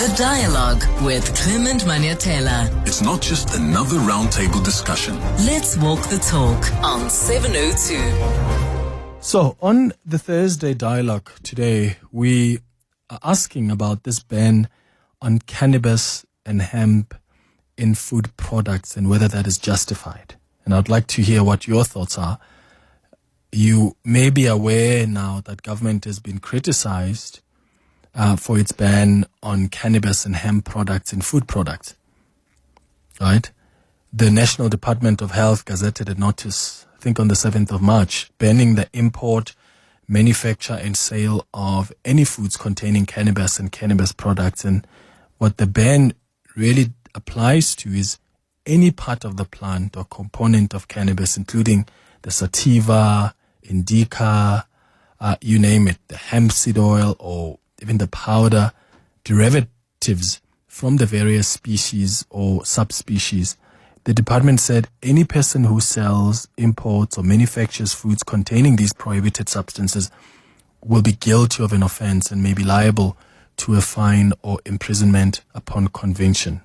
The Dialogue with Clement Manyathela. It's not just another roundtable discussion. Let's walk the talk on 702. So, on the Thursday Dialogue today, we are asking about this ban on cannabis and hemp in food products and whether that is justified. And I'd like to hear what your thoughts are. You may be aware now that government has been criticized for its ban on cannabis and hemp products in food products. Right? The National Department of Health gazetted a notice, I think on the 7th of March, banning the import, manufacture and sale of any foods containing cannabis and cannabis products. And what the ban really applies to is any part of the plant or component of cannabis, including the sativa, indica, you name it, the hemp seed oil, or even the powder derivatives from the various species or subspecies. The department said any person who sells, imports, or manufactures foods containing these prohibited substances will be guilty of an offense and may be liable to a fine or imprisonment upon conviction.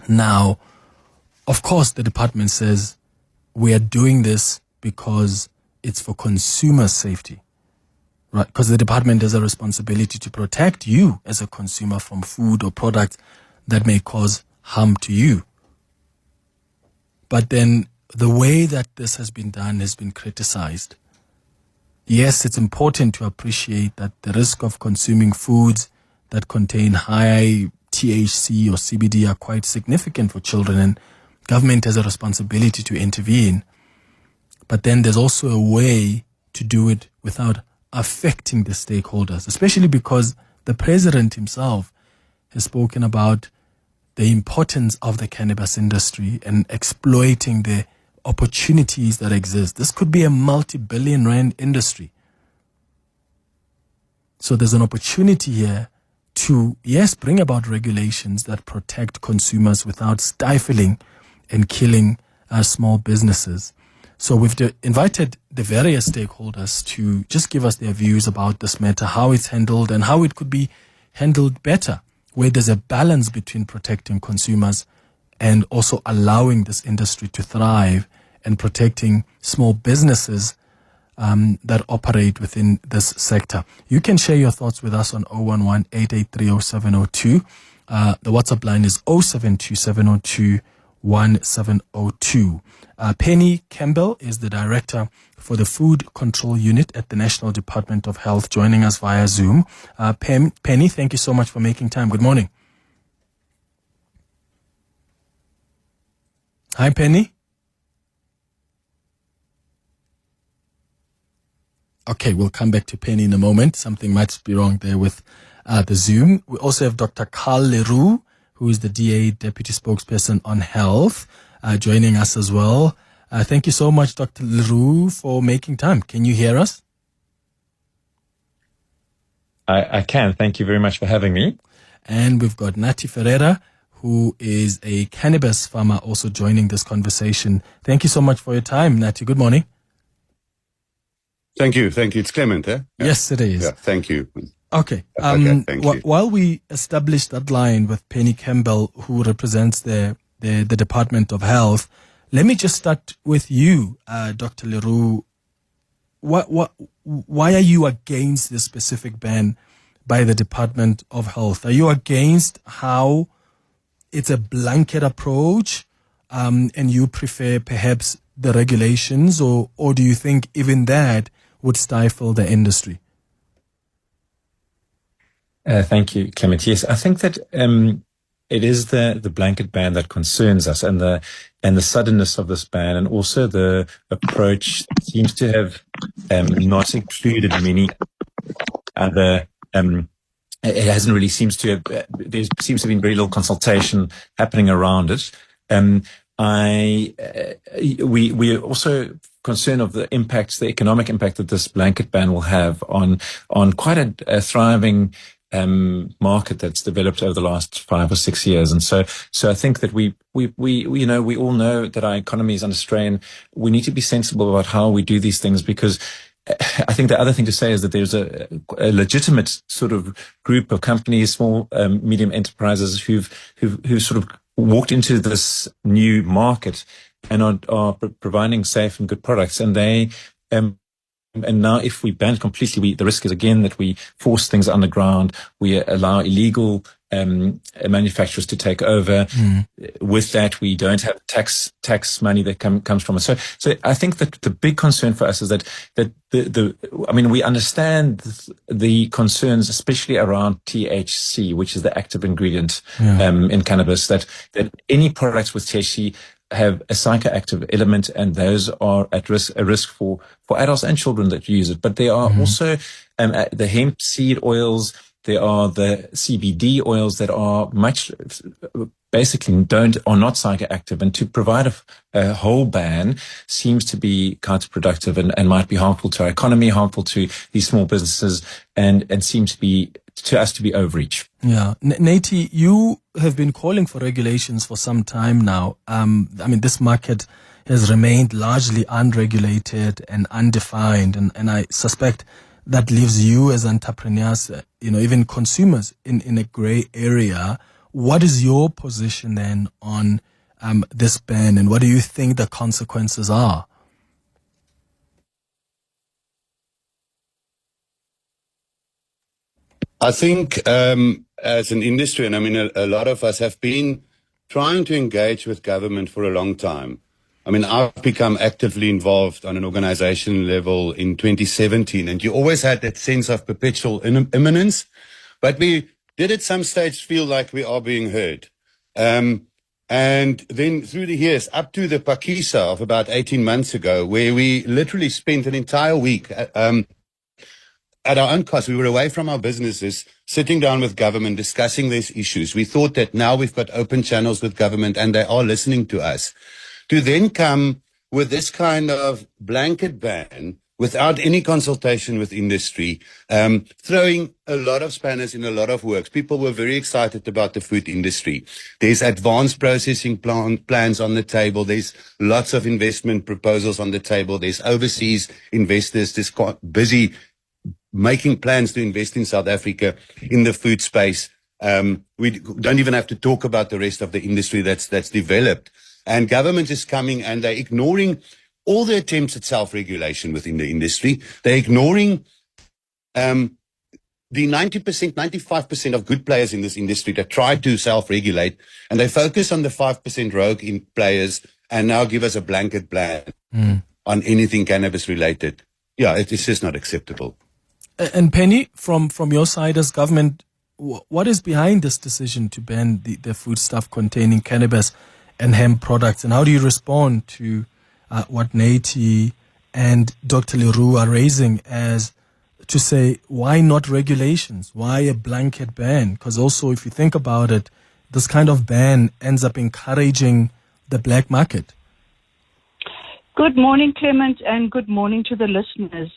Now, of course, the department says we are doing this because it's for consumer safety. Right, because the department has a responsibility to protect you as a consumer from food or products that may cause harm to you. But then the way that this has been done has been criticized. Yes, it's important to appreciate that the risk of consuming foods that contain high THC or CBD are quite significant for children, and government has a responsibility to intervene. But then there's also a way to do it without affecting the stakeholders, especially because the president himself has spoken about the importance of the cannabis industry and exploiting the opportunities that exist. This could be a multi-billion rand industry. So there's an opportunity here to, yes, bring about regulations that protect consumers without stifling and killing small businesses. So we've invited the various stakeholders to just give us their views about this matter, how it's handled and how it could be handled better, where there's a balance between protecting consumers and also allowing this industry to thrive and protecting small businesses that operate within this sector. You can share your thoughts with us on 011-883-0702. The WhatsApp line is 072-702-1702. Penny Campbell is the director for the Food Control Unit at the National Department of Health, joining us via Zoom. Penny, thank you so much for making time. Good morning. Hi, Penny. Okay, we'll come back to Penny in a moment. Something might be wrong there with the Zoom. We also have Dr. Karl le Roux, who is the DA Deputy Spokesperson on Health, joining us as well. Thank you so much, Dr. le Roux, for making time. Can you hear us? I can. Thank you very much for having me. And we've got Natie Ferreira, who is a cannabis farmer, also joining this conversation. Thank you so much for your time, Natie. Good morning. Thank you. It's Clement, eh? Yeah. Yes, it is. Yeah, thank you. Okay. Thank you. While we establish that line with Penny Campbell, who represents the Department of Health, let me just start with you, Dr. le Roux. Why are you against this specific ban by the Department of Health? Are you against how it's a blanket approach, and you prefer perhaps the regulations, or do you think even that would stifle the industry? Thank you, Clement. Yes, I think that it is the blanket ban that concerns us, and the suddenness of this ban, and also the approach seems to have not included many other. It hasn't really seems to have. There seems to have been very little consultation happening around it. We are also concerned of the impacts, the economic impact that this blanket ban will have on quite a thriving market that's developed over the last 5 or 6 years. And so I think that we all know that our economy is under strain. We need to be sensible about how we do these things, because I think the other thing to say is that there's a legitimate sort of group of companies, small, medium enterprises who've sort of walked into this new market and are providing safe and good products. And they, and now if we ban it completely, the risk is again that we force things underground. We allow illegal manufacturers to take over. With that, we don't have tax money that comes from it. So I think that the big concern for us is that I mean, we understand the concerns, especially around THC, which is the active ingredient in cannabis, that any products with THC have a psychoactive element, and those are at risk for adults and children that use it. But there are also the hemp seed oils. There are the CBD oils that are basically are not psychoactive, and to provide a whole ban seems to be counterproductive and might be harmful to our economy, harmful to these small businesses, and seems to be to us to be overreach. Yeah. Natie, you have been calling for regulations for some time now. I mean, this market has remained largely unregulated and undefined, and I suspect that leaves you as entrepreneurs, even consumers in a gray area. What is your position then on this ban, and what do you think the consequences are? I think as an industry, and I mean, a lot of us have been trying to engage with government for a long time. I mean, I've become actively involved on an organization level in 2017, and you always had that sense of perpetual imminence, but we did at some stage feel like we are being heard. And then through the years, up to the Pakisa of about 18 months ago, where we literally spent an entire week at our own cost. We were away from our businesses, sitting down with government, discussing these issues. We thought that now we've got open channels with government and they are listening to us. To then come with this kind of blanket ban without any consultation with industry, throwing a lot of spanners in a lot of works. People were very excited about the food industry. There's advanced processing plans on the table. There's lots of investment proposals on the table. There's overseas investors just busy making plans to invest in South Africa in the food space. We don't even have to talk about the rest of the industry that's developed. And government is coming and they're ignoring all the attempts at self-regulation within the industry. They're ignoring the 90%, 95% of good players in this industry that try to self-regulate, and they focus on the 5% rogue players and now give us a blanket ban on anything cannabis related. Yeah, it's just not acceptable. And Penny, from your side as government, what is behind this decision to ban the foodstuff containing cannabis and hemp products, and how do you respond to what Natie and Dr. le Roux are raising as to say, why not regulations? Why a blanket ban? Because also, if you think about it, this kind of ban ends up encouraging the black market. Good morning, Clement, and good morning to the listeners.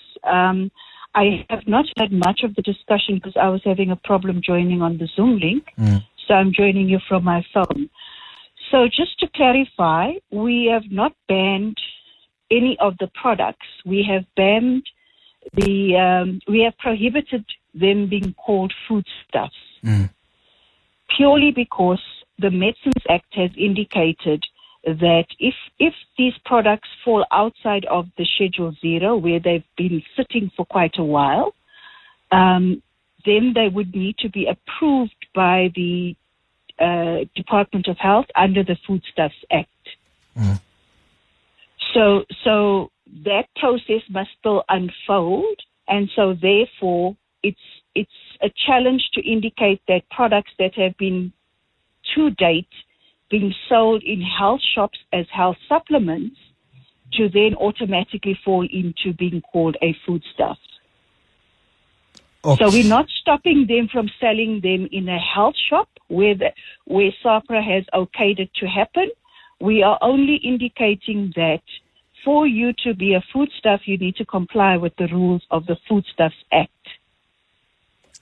I have not had much of the discussion because I was having a problem joining on the Zoom link, so I'm joining you from my phone. So just to clarify, we have not banned any of the products. We have banned we have prohibited them being called foodstuffs, purely because the Medicines Act has indicated that if these products fall outside of the Schedule 0, where they've been sitting for quite a while, then they would need to be approved by the Department of Health under the Foodstuffs Act. So that process must still unfold, and so therefore it's a challenge to indicate that products that have been to date being sold in health shops as health supplements to then automatically fall into being called a foodstuff. Okay. So we're not stopping them from selling them in a health shop where SAHPRA has okayed it to happen. We are only indicating that for you to be a foodstuff, you need to comply with the rules of the Foodstuffs Act.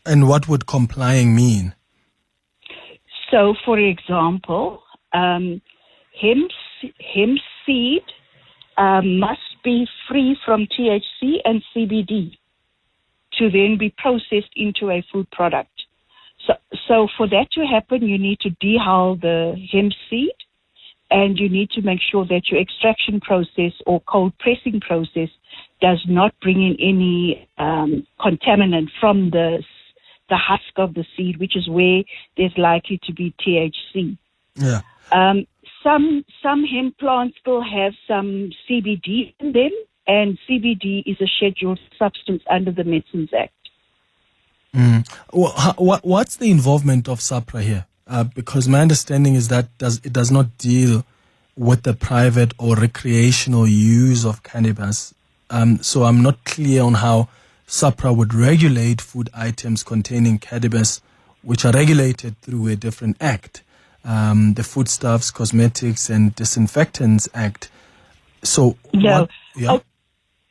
And what would complying mean? So, for example, hemp seed must be free from THC and CBD to then be processed into a food product. So for that to happen, you need to dehull the hemp seed, and you need to make sure that your extraction process or cold pressing process does not bring in any contaminant from the husk of the seed, which is where there's likely to be THC. Yeah. Some hemp plants still have some CBD in them, and CBD is a scheduled substance under the Medicines Act. What's the involvement of SAPRA here? Because my understanding is that it does not deal with the private or recreational use of cannabis. So I'm not clear on how SAPRA would regulate food items containing cannabis, which are regulated through a different act, the Foodstuffs, Cosmetics and Disinfectants Act. So no. Yeah.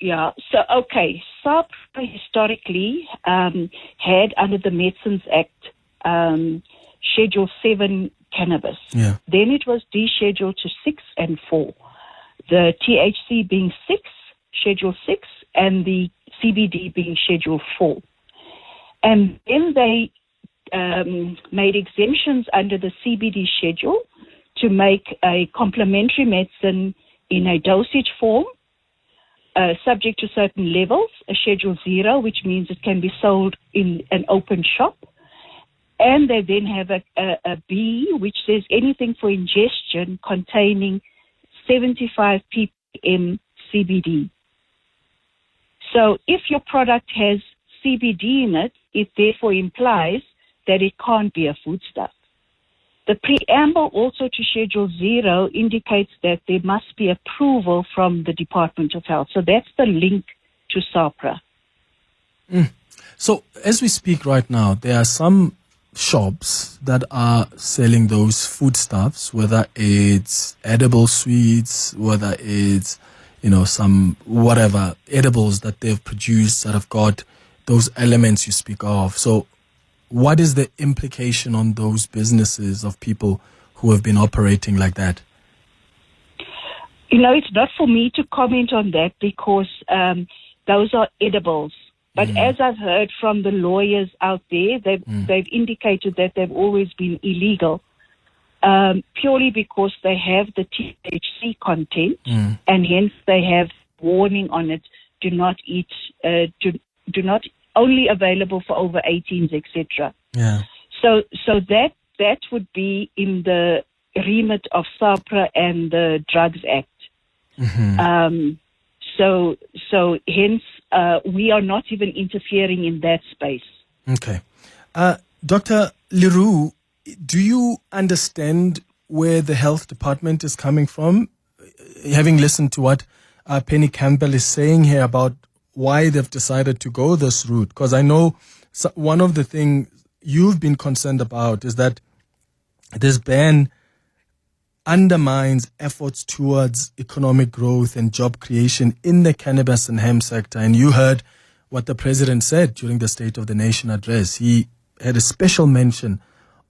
Yeah. So, okay. SAPRA historically had under the Medicines Act Schedule 7 cannabis. Yeah. Then it was descheduled to 6 and 4. The THC being 6, Schedule 6, and the CBD being Schedule 4. And then they made exemptions under the CBD schedule to make a complementary medicine in a dosage form, subject to certain levels, a Schedule 0, which means it can be sold in an open shop. And they then have a B, which says anything for ingestion containing 75 ppm CBD. So if your product has CBD in it, it therefore implies that it can't be a foodstuff. The preamble also to Schedule 0 indicates that there must be approval from the Department of Health. So that's the link to SAPRA. So as we speak right now, there are some shops that are selling those foodstuffs, whether it's edible sweets, whether it's, some whatever edibles that they've produced that have got those elements you speak of. So what is the implication on those businesses of people who have been operating like that? It's not for me to comment on that because those are edibles. But as I've heard from the lawyers out there, they've indicated that they've always been illegal purely because they have the THC content and hence they have warning on it, do not eat, do not only available for over 18s, etc. Yeah. So that would be in the remit of SAPRA and the Drugs Act. So hence we are not even interfering in that space. Okay. Dr. le Roux, do you understand where the health department is coming from? Having listened to what Penny Campbell is saying here about why they've decided to go this route, because I know one of the things you've been concerned about is that this ban undermines efforts towards economic growth and job creation in the cannabis and hemp sector. And you heard what the president said during the State of the Nation address. He had a special mention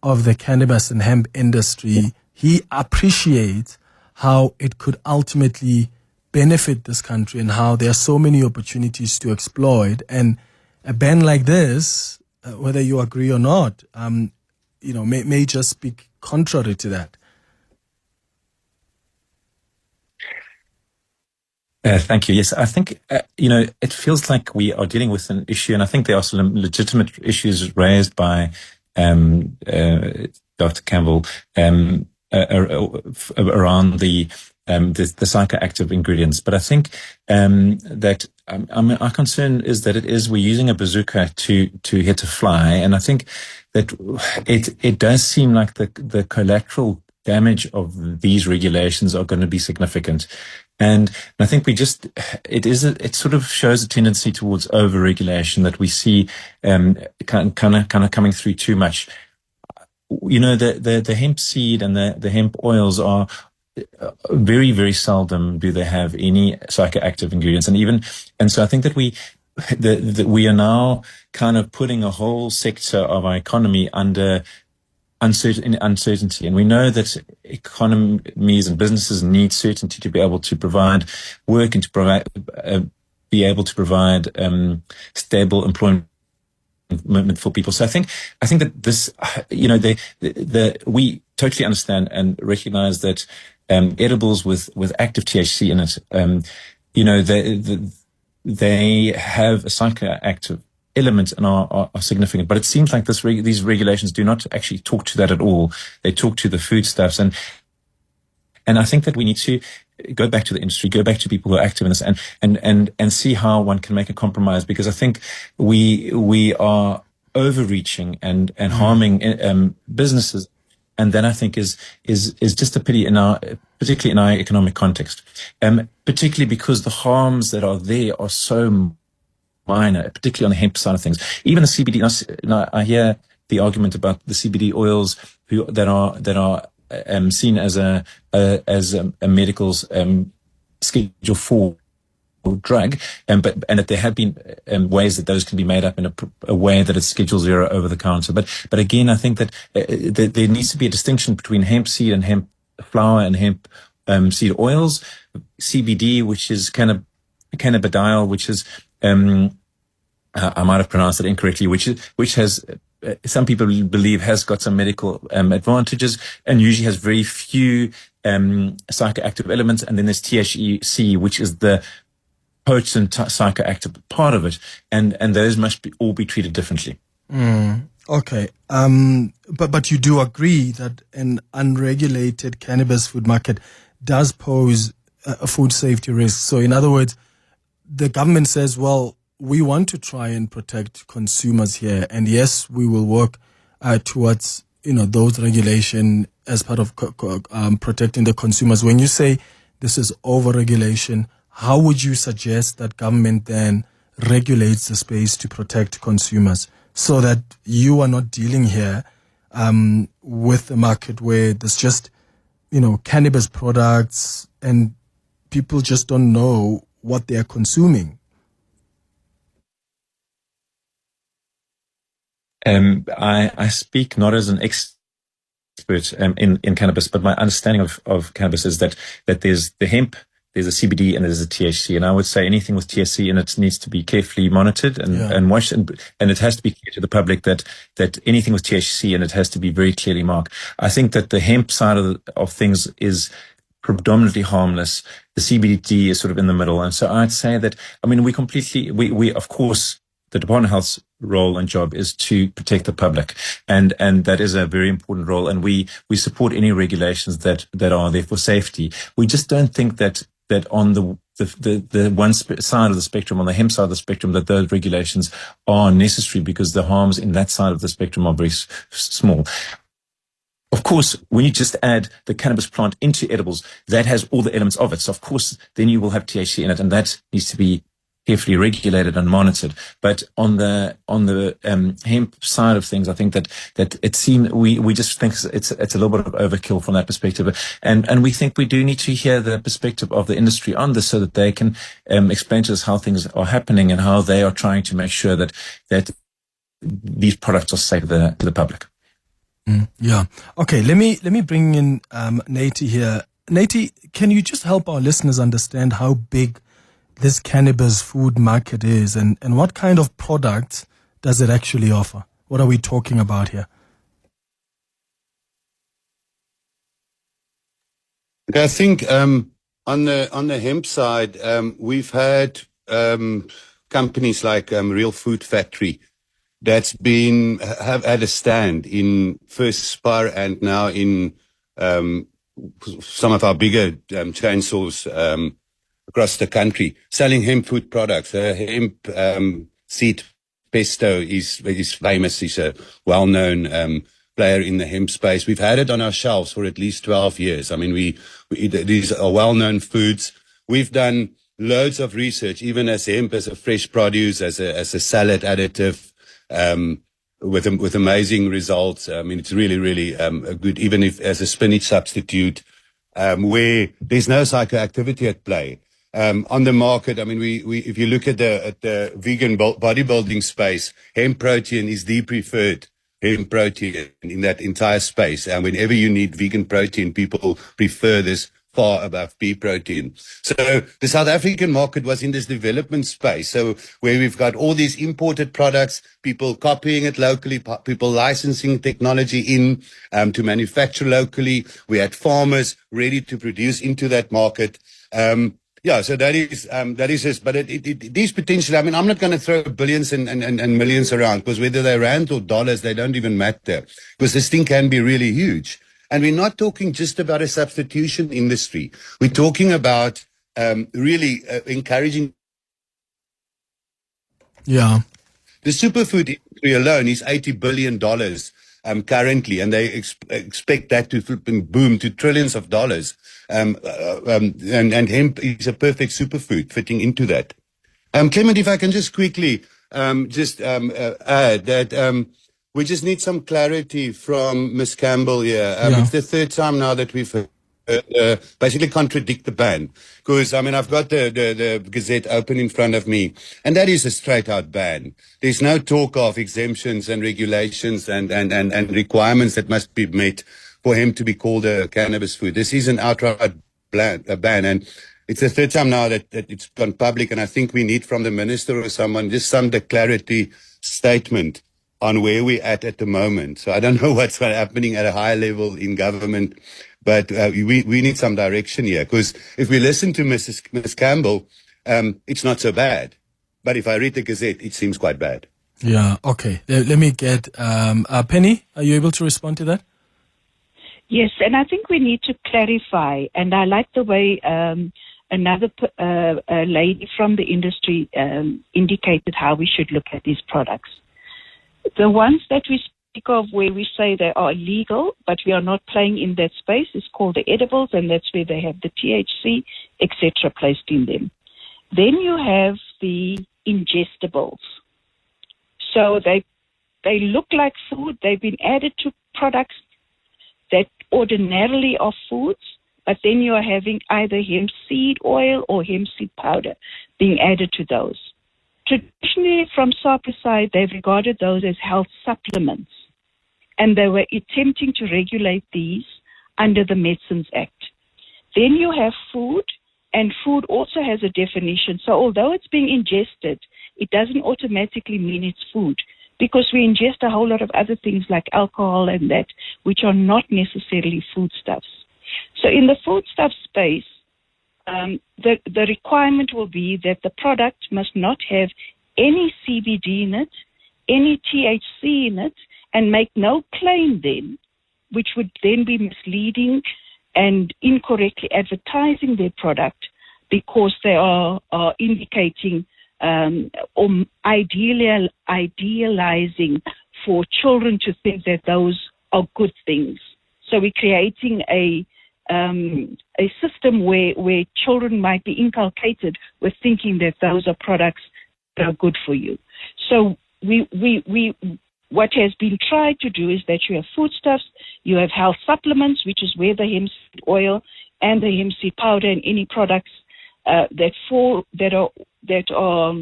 of the cannabis and hemp industry. He appreciates how it could ultimately benefit this country and how there are so many opportunities to exploit. And a ban like this, whether you agree or not, may just speak contrary to that. Thank you. Yes, I think, it feels like we are dealing with an issue, and I think there are some legitimate issues raised by Dr. Campbell around the psychoactive ingredients. But I think that our concern is that we're using a bazooka to hit a fly, and I think that it does seem like the collateral damage of these regulations are going to be significant. And I think it sort of shows a tendency towards over-regulation that we see kind of coming through too much. The hemp seed and the hemp oils are very, very seldom do they have any psychoactive ingredients. And so I think that we are now kind of putting a whole sector of our economy under uncertainty. And we know that economies and businesses need certainty to be able to provide work and to provide, be able to provide stable employment for people. So I think that this, we totally understand and recognize that edibles with active THC in it, they have a psychoactive element and are significant. But it seems like these regulations do not actually talk to that at all. They talk to the foodstuffs, and I think that we need to go back to the industry, go back to people who are active in this, and see how one can make a compromise. Because I think we are overreaching and harming businesses, and that I think is just a pity particularly in our economic context, particularly because the harms that are there are so minor, particularly on the hemp side of things. Even the CBD. I hear the argument about the CBD oils that are seen as a medical's Schedule 4 drug, and that there have been ways that those can be made up in a way that it's Schedule 0 over the counter. But again, I think that there needs to be a distinction between hemp seed and hemp flower and hemp seed oils. CBD, which is cannabidiol, which is I might have pronounced it incorrectly, which has some people believe has got some medical advantages, and usually has very few psychoactive elements. And then there's THC, which is the potent psychoactive part of it, and those must all be treated differently. Okay, but you do agree that an unregulated cannabis food market does pose a food safety risk. So in other words, the government says, well, we want to try and protect consumers here, and yes, we will work towards those regulation as part of protecting the consumers. When you say this is over-regulation, how would you suggest that government then regulates the space to protect consumers so that you are not dealing here with a market where there's just cannabis products and people just don't know what they are consuming? I speak not as an expert in cannabis, but my understanding of cannabis is that there's the hemp, there's a CBD, and there's a THC. And I would say anything with THC in it needs to be carefully monitored and watched, and it has to be clear to the public that anything with THC in it has to be very clearly marked. I think that the hemp side of things is predominantly harmless. The CBD is sort of in the middle. And so I'd say that, we of course, the Department of Health's role and job is to protect the public, and that is a very important role. And we support any regulations that are there for safety. We just don't think that on the one side of the spectrum, on the hemp side of the spectrum, that those regulations are necessary, because the harms in that side of the spectrum are very small. Of course, when you just add the cannabis plant into edibles, that has all the elements of it. So of course, then you will have THC in it, and that needs to be carefully regulated and monitored. But on the hemp side of things, I think that it seems we just think it's a little bit of overkill from that perspective, and we think we do need to hear the perspective of the industry on this, so that they can explain to us how things are happening and how they are trying to make sure that these products are safe to the public. Yeah. Okay. Let me bring in Natie here. Natie, can you just help our listeners understand how big this cannabis food market is, and what kind of products does it actually offer? What are we talking about here? I think on the hemp side, we've had companies like Real Food Factory that's have had a stand in first Spar and now in some of our bigger chain stores across the country, selling hemp food products. Hemp seed pesto is famous. He's a well-known player in the hemp space. We've had it on our shelves for at least 12 years. I mean, these are well-known foods. We've done loads of research, even as hemp as a fresh produce, as a salad additive, with amazing results. I mean, it's really, really good, even if as a spinach substitute, where there's no psychoactivity at play. On the market, I mean, if you look at the vegan bodybuilding space, hemp protein is the preferred hemp protein in that entire space. And whenever you need vegan protein, people prefer this far above pea protein. So the South African market was in this development space. So where we've got all these imported products, people copying it locally, people licensing technology in to manufacture locally. We had farmers ready to produce into that market. So that is just, but it is potentially, I mean, I'm not going to throw billions and millions around, because whether they're rand or dollars, they don't even matter, because this thing can be really huge. And we're not talking just about a substitution industry. We're talking about really encouraging. Yeah. The superfood industry alone is $80 billion currently, and they expect that to flip and boom to trillions of dollars. And hemp is a perfect superfood fitting into that. Clement, if I can just quickly add that we just need some clarity from Ms. Campbell here. It's the third time now that we've basically contradict the ban. Because, I mean, I've got the Gazette open in front of me, and that is a straight-out ban. There's no talk of exemptions and regulations and requirements that must be met for him to be called a cannabis food. This is an outright ban, and it's the third time now that it's gone public, and I think we need from the minister or someone just some clarity statement on where we're at the moment. So I don't know what's happening at a high level in government, but we need some direction here, because if we listen to Ms. Campbell, it's not so bad. But if I read the Gazette, it seems quite bad. Yeah, okay. Let me get Penny, are you able to respond to that? Yes, and I think we need to clarify, and I like the way another lady from the industry indicated how we should look at these products. The ones that we speak of where we say they are legal, but we are not playing in that space, is called the edibles, and that's where they have the THC, etc. placed in them. Then you have the ingestibles. So they look like food. They've been added to products that ordinarily are foods, but then you are having either hemp seed oil or hemp seed powder being added to those. Traditionally, from SAPRA side, they've regarded those as health supplements, and they were attempting to regulate these under the Medicines Act. Then you have food, and food also has a definition. So although it's being ingested, it doesn't automatically mean it's food, because we ingest a whole lot of other things like alcohol and that, which are not necessarily foodstuffs. So in the foodstuff space, the requirement will be that the product must not have any CBD in it, any THC in it, and make no claim then, which would then be misleading and incorrectly advertising their product, because they are indicating or idealizing for children to think that those are good things. So we're creating a system where children might be inculcated with thinking that those are products that are good for you. So what has been tried to do is that you have foodstuffs, you have health supplements, which is where the hemp seed oil and the hemp seed powder and any products that are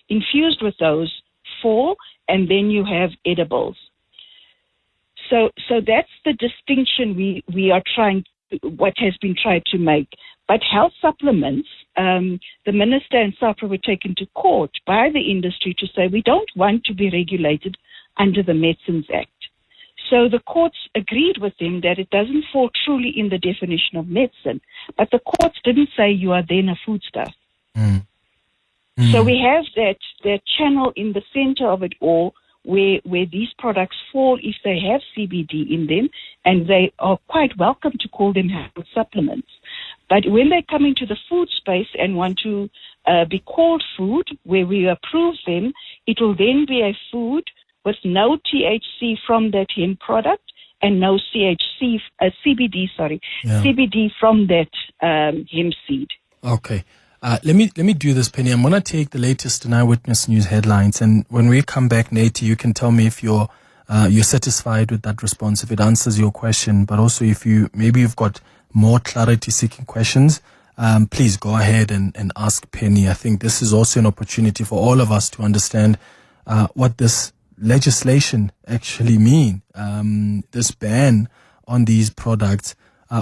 infused with those fall, and then you have edibles. So that's the distinction we are trying, what has been tried to make. But health supplements, the minister and SAPRA were taken to court by the industry to say we don't want to be regulated under the Medicines Act. So the courts agreed with them that it doesn't fall truly in the definition of medicine, but the courts didn't say you are then a foodstuff. So we have that channel in the center of it all, where these products fall if they have CBD in them, and they are quite welcome to call them health supplements. But when they come into the food space and want to be called food, where we approve them, it will then be a food with no THC from that hemp product and no CBD from that hemp seed. Okay. Let me do this, Penny. I'm going to take the latest in Eyewitness News headlines, and when we come back, Natie, you can tell me if you're satisfied with that response, if it answers your question, but also if you've got more clarity-seeking questions, please go ahead and ask Penny. I think this is also an opportunity for all of us to understand what this legislation actually mean? This ban on these products,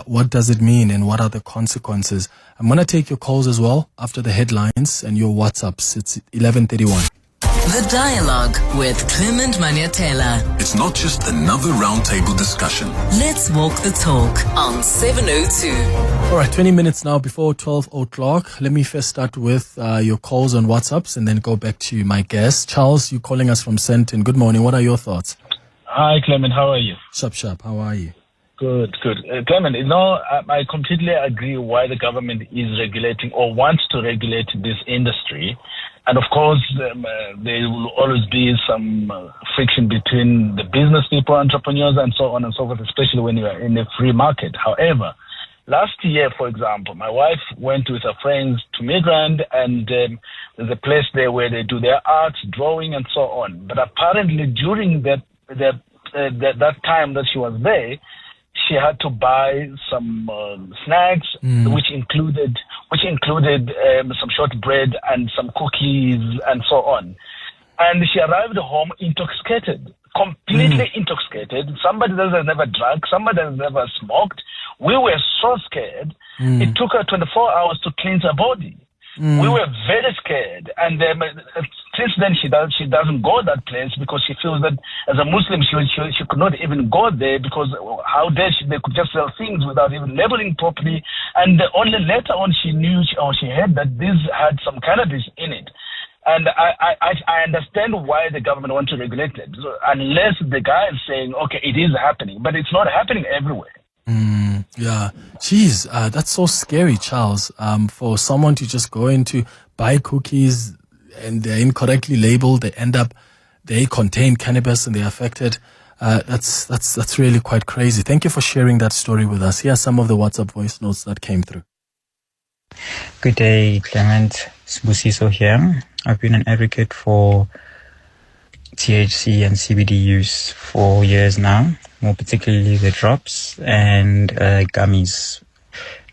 what does it mean and what are the consequences? I'm going to take your calls as well after the headlines and your WhatsApps. It's 11:31. The Dialogue with Clement Manyathela. It's not just another roundtable discussion. Let's walk the talk on 702. All right, 20 minutes now before 12 o'clock. Let me first start with your calls on WhatsApps and then go back to my guest. Charles, you're calling us from Senton. Good morning. What are your thoughts? Hi, Clement. How are you? Sharp. How are you? Good. Clement, I completely agree why the government is regulating or wants to regulate this industry. And of course, there will always be some friction between the business people, entrepreneurs, and so on and so forth, especially when you are in a free market. However, last year, for example, my wife went with her friends to Midrand, and there's a place there where they do their art, drawing, and so on. But apparently, during that time that she was there, she had to buy some snacks, which included some shortbread and some cookies and so on. And she arrived home intoxicated, completely intoxicated. Somebody that has never drunk, somebody that has never smoked. We were so scared. It took her 24 hours to cleanse her body. We were very scared, and since then she doesn't go that place because she feels that as a Muslim she could not even go there because how dare they could just sell things without even labeling properly, and only later on she knew or she heard that this had some cannabis in it. And I understand why the government wants to regulate it, so unless the guy is saying, okay, it is happening, but it's not happening everywhere. Yeah. Jeez, that's so scary, Charles. For someone to just go in to buy cookies and they're incorrectly labeled, they contain cannabis and they're affected. That's really quite crazy. Thank you for sharing that story with us. Here are some of the WhatsApp voice notes that came through. Good day, Clement. Sbusiso here. I've been an advocate for THC and CBD use for years now, more particularly the drops and gummies.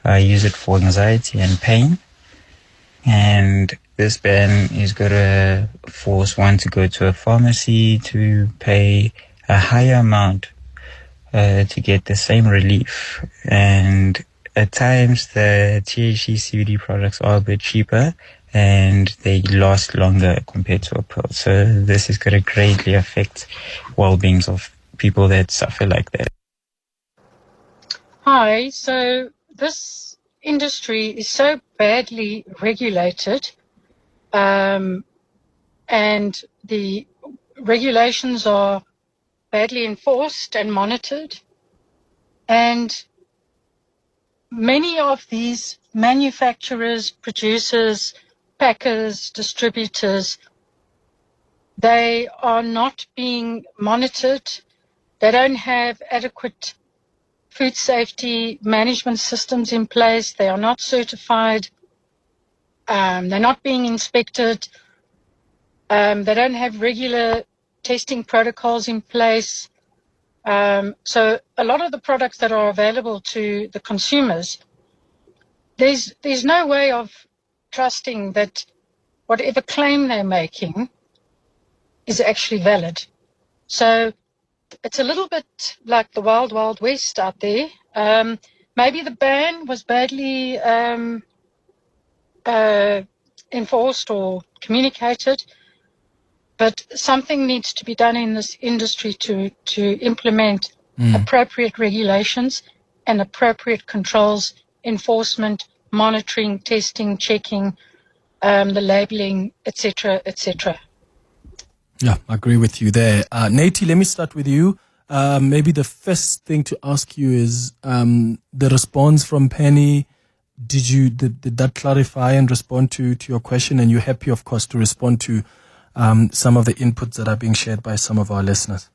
I use it for anxiety and pain. And this ban is going to force one to go to a pharmacy to pay a higher amount to get the same relief. And at times the THC CBD products are a bit cheaper and they last longer compared to a pill. So this is going to greatly affect well-beings of people that suffer like that. Hi, so this industry is so badly regulated, and the regulations are badly enforced and monitored, and many of these manufacturers, producers, packers, distributors, they are not being monitored. They don't have adequate food safety management systems in place. They are not certified. They're not being inspected. They don't have regular testing protocols in place. So a lot of the products that are available to the consumers, there's no way of trusting that whatever claim they're making is actually valid. So it's a little bit like the wild, wild west out there. Maybe the ban was badly enforced or communicated, but something needs to be done in this industry to implement appropriate regulations and appropriate controls, enforcement, monitoring, testing, checking, the labeling, etc., etc. Yeah, I agree with you there. Natie, let me start with you. Maybe the first thing to ask you is the response from Penny. Did that clarify and respond to your question? And you're happy, of course, to respond to some of the inputs that are being shared by some of our listeners.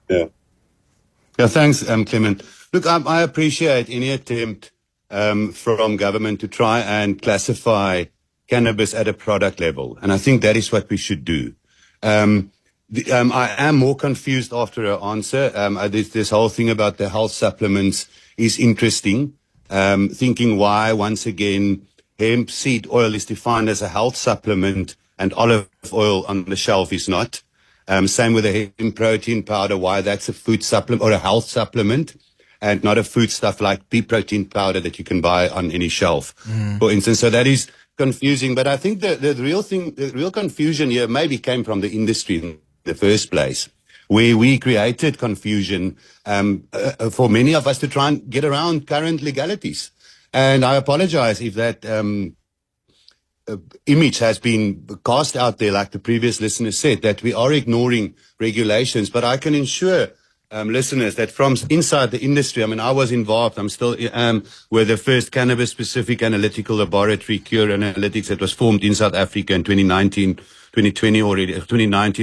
Yeah, thanks, Clement. Look, I appreciate any attempt from government to try and classify cannabis at a product level. And I think that is what we should do. I am more confused after her answer. This whole thing about the health supplements is interesting. Thinking why, once again, hemp seed oil is defined as a health supplement and olive oil on the shelf is not. Same with the hemp protein powder, why that's a food supplement or a health supplement and not a foodstuff like pea protein powder that you can buy on any shelf, for instance. So that is confusing. But I think the real confusion here maybe came from the industry in the first place, where we created confusion for many of us to try and get around current legalities. And I apologize if that image has been cast out there, like the previous listener said, that we are ignoring regulations. But I can assure listeners that from inside the industry, I mean, I was involved, I'm still with the first cannabis-specific analytical laboratory, Cure Analytics, that was formed in South Africa in 2019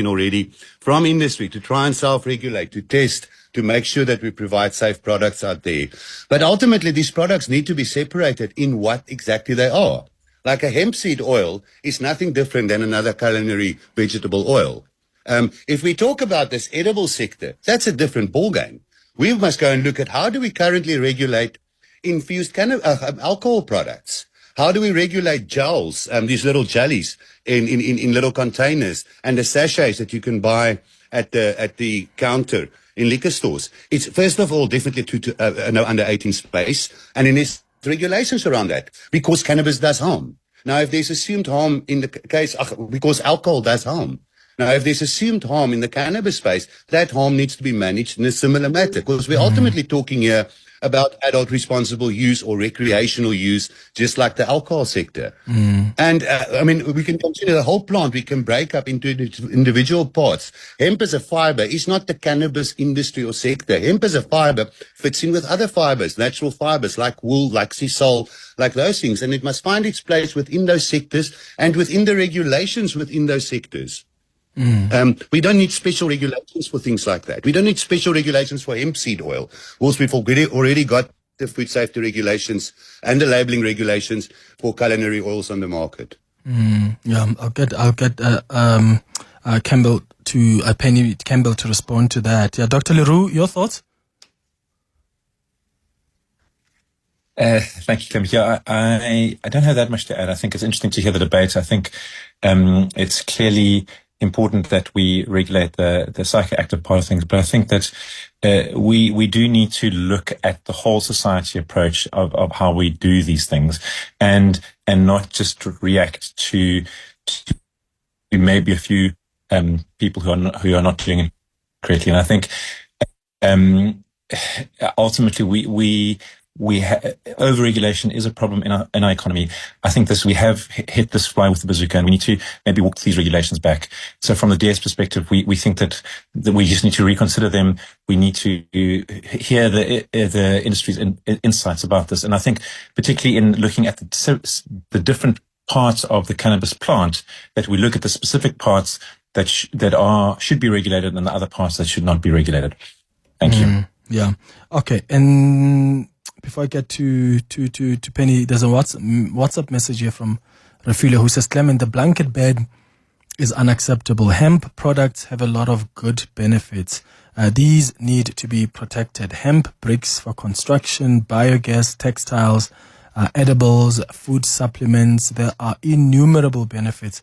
already, from industry to try and self-regulate, to test, to make sure that we provide safe products out there. But ultimately, these products need to be separated in what exactly they are. Like a hemp seed oil is nothing different than another culinary vegetable oil. If we talk about this edible sector, that's a different ballgame. We must go and look at how do we currently regulate infused alcohol products? How do we regulate gels, these little jellies in little containers, and the sachets that you can buy at the counter in liquor stores? It's first of all definitely no under 18 space, and in this regulations around that, because cannabis does harm. Now, if there's assumed harm in the case, because alcohol does harm. Now, if there's assumed harm in the cannabis space, that harm needs to be managed in a similar manner, because we're ultimately talking here about adult responsible use or recreational use, just like the alcohol sector. And, I mean, we can consider the whole plant. We can break up into individual parts. Hemp as a fiber is not the cannabis industry or sector. Hemp as a fiber fits in with other fibers, natural fibers like wool, like sisal, like those things. And it must find its place within those sectors and within the regulations within those sectors. We don't need special regulations for things like that. We don't need special regulations for hemp seed oil. Whilst we've already got the food safety regulations and the labeling regulations for culinary oils on the market. Yeah, I'll get Campbell to Penny Campbell to respond to that. Yeah, Dr. le Roux, your thoughts? Thank you, Clement. Yeah, I don't have that much to add. I think it's interesting to hear the debate. I think it's clearly important that we regulate the psychoactive part of things, but I think that we do need to look at the whole society approach of how we do these things, and not just react to maybe a few people who are not doing it correctly. And I think ultimately we overregulation is a problem in our economy. I think we have hit this fly with the bazooka, and we need to maybe walk these regulations back. So from the DS perspective, we think that we just need to reconsider them. We need to hear the industry's insights about this. And I think particularly in looking at the different parts of the cannabis plant, that we look at the specific parts that should be regulated and the other parts that should not be regulated. Thank you. Yeah. Okay. And before I get to Penny, there's a WhatsApp message here from Rafila who says, Clement, the blanket ban is unacceptable. Hemp products have a lot of good benefits. These need to be protected. Hemp bricks for construction, biogas, textiles, edibles, food supplements. There are innumerable benefits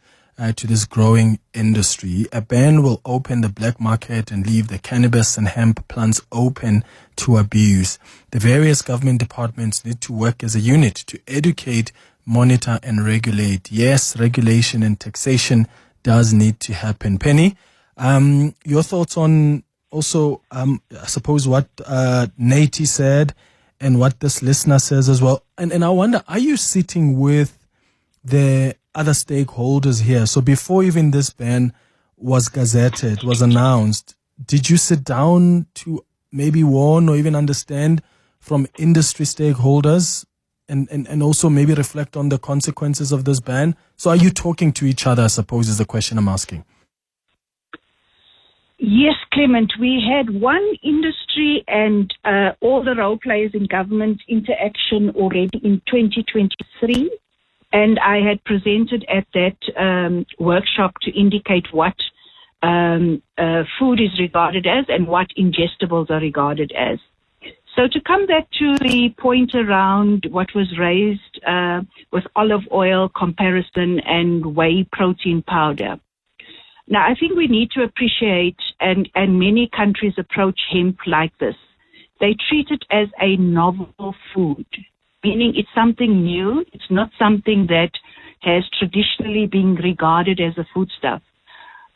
to this growing industry. A ban will open the black market and leave the cannabis and hemp plants open to abuse. The various government departments need to work as a unit to educate, monitor, and regulate. Yes, regulation and taxation does need to happen. Penny, your thoughts on also, I suppose, what Natie said and what this listener says as well. And I wonder, are you sitting with the other stakeholders here? So before even this ban was gazetted, was announced, did you sit down to maybe warn or even understand from industry stakeholders and also maybe reflect on the consequences of this ban? So are you talking to each other, I suppose, is the question I'm asking. Yes, Clement, we had one industry and all the role players in government interaction already in 2023. And I had presented at that workshop to indicate what food is regarded as and what ingestibles are regarded as. So to come back to the point around what was raised with olive oil comparison and whey protein powder, Now, I think we need to appreciate, and many countries approach hemp like this. They treat it as a novel food, meaning it's something new. It's not something that has traditionally been regarded as a foodstuff.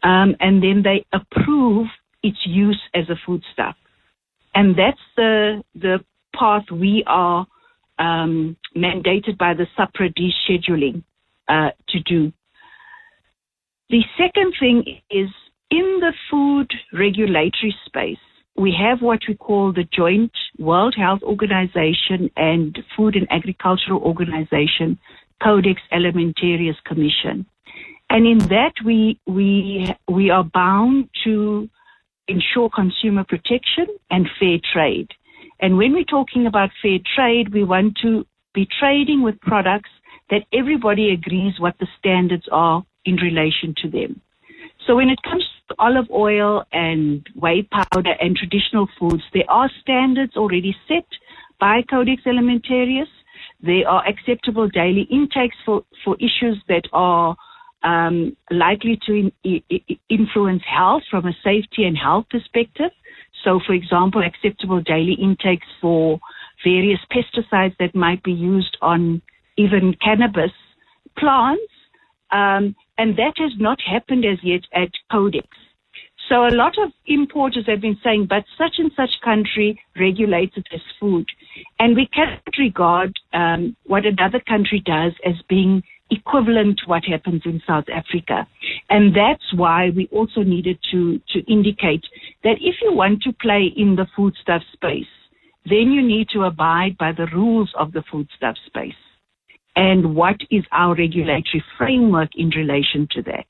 And then they approve its use as a foodstuff. And that's the path we are mandated by the SAPRA-D scheduling to do. The second thing is, in the food regulatory space, we have what we call the Joint World Health Organization and Food and Agricultural Organization Codex Alimentarius Commission. And in that, we are bound to ensure consumer protection and fair trade. And when we're talking about fair trade, we want to be trading with products that everybody agrees what the standards are in relation to them. So when it comes to olive oil and whey powder and traditional foods, there are standards already set by Codex Alimentarius. There are acceptable daily intakes for issues that are likely to influence health from a safety and health perspective. So, for example, acceptable daily intakes for various pesticides that might be used on even cannabis plants. And that has not happened as yet at Codex. So a lot of importers have been saying, but such and such country regulates it as food. And we cannot regard what another country does as being equivalent to what happens in South Africa. And that's why we also needed to indicate that if you want to play in the foodstuff space, then you need to abide by the rules of the foodstuff space. And what is our regulatory framework in relation to that?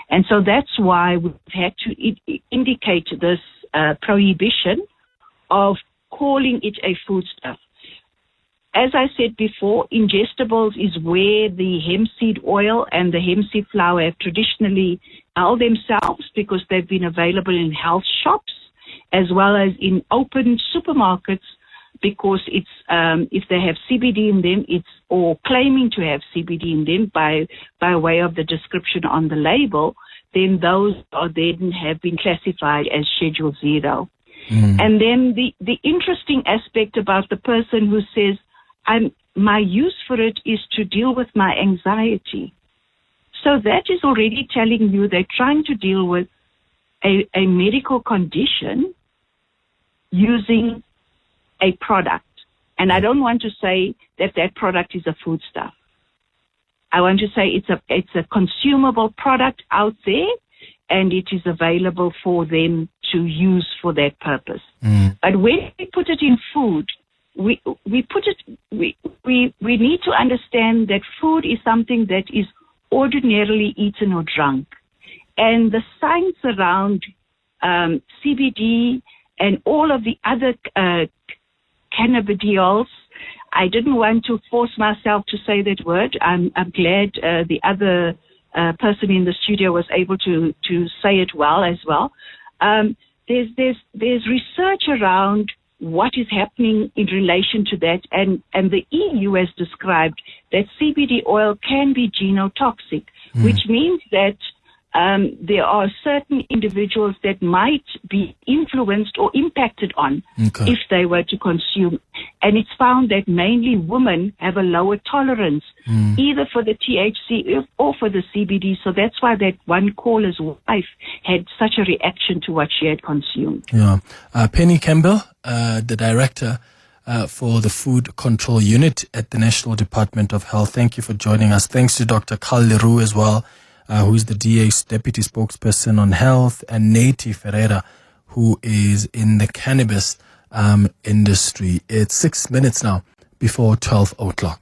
And so that's why we've had to indicate this prohibition of calling it a foodstuff. As I said before, ingestibles is where the hemp seed oil and the hemp seed flour have traditionally held themselves because they've been available in health shops as well as in open supermarkets, because it's if they have CBD in them, it's or claiming to have CBD in them by way of the description on the label, then those are then have been classified as Schedule 0. And then the interesting aspect about the person who says, my use for it is to deal with my anxiety. So that is already telling you they're trying to deal with a medical condition using a product. And I don't want to say that product is a foodstuff. I want to say it's a consumable product out there, and it is available for them to use for that purpose. But when we put it in food, we need to understand that food is something that is ordinarily eaten or drunk. And the science around CBD and all of the other cannabidiols, I didn't want to force myself to say that word. I'm glad the other person in the studio was able to say it well as well. There's research around what is happening in relation to that, and the EU has described that CBD oil can be genotoxic, which means that there are certain individuals that might be influenced or impacted on if they were to consume. And it's found that mainly women have a lower tolerance either for the THC or for the CBD. So that's why that one caller's wife had such a reaction to what she had consumed. Yeah. Penny Campbell, the director for the Food Control Unit at the National Department of Health. Thank you for joining us. Thanks to Dr. Karl le Roux as well, who is the DA's Deputy Spokesperson on Health, and Natie Ferreira, who is in the cannabis industry. It's 6 minutes now before 12 o'clock.